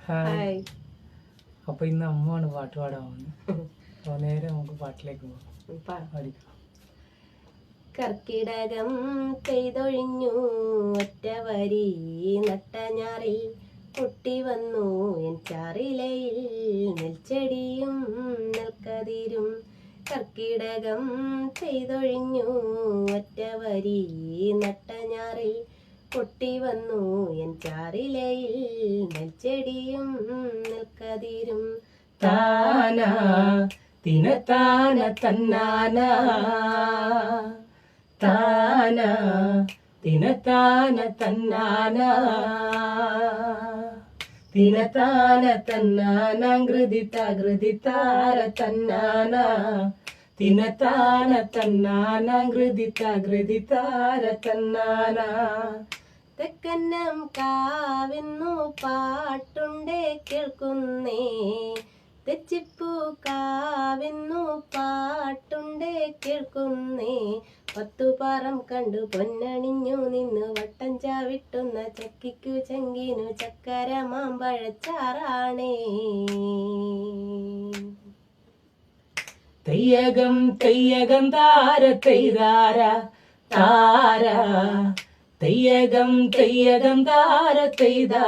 Hi. അപ്പൊ ഇന്ന് അമ്മയാണ് പാട്ട് പാടാൻ പോകുന്നത്. അപ്പൊ നേരെ നമുക്ക് പാട്ടിലേക്ക് പോകാം. കർക്കിടകം പെയ്തൊഴിഞ്ഞു ഒറ്റ വരി നട്ടഞ്ഞാറിൽ പൊട്ടി വന്നു എൻ ചാറിലയിൽ നെൽച്ചെടിയും നെൽക്കതിരും. കർക്കിടകം പെയ്തൊഴിഞ്ഞു ഒറ്റ വരി നട്ടഞ്ഞാറിൽ പൊട്ടി വന്നു എൻ ചാറിലയിൽ നെൽച്ചെടിയും നെൽക്കതിരും. താന തിനത്താന തന്നാന താന തിനത്താന തന്നാന തിനത്താന തന്നാന ഗൃതിതാര തന്നാന തിനത്താന തന്നാന ഗൃതിതാര തന്നാന. തെക്കന്നം കാവെന്നു പാട്ടുണ്ടേ കേൾക്കുന്നേ, തെച്ചിപ്പൂ കാവെന്നു പാട്ടുണ്ടേ കേൾക്കുന്നേ. പത്തുപാറം കണ്ടു പൊന്നണിഞ്ഞു നിന്ന് വട്ടം ചാവിട്ടുന്ന ചക്കിക്കു ചങ്കിനു ചക്കര മാമ്പഴച്ചാറാണേ. തെയ്യകം തെയ്യകം താര തെയ്താര താര തെയ്യകം തെയ്യകം താര തെയ്താര.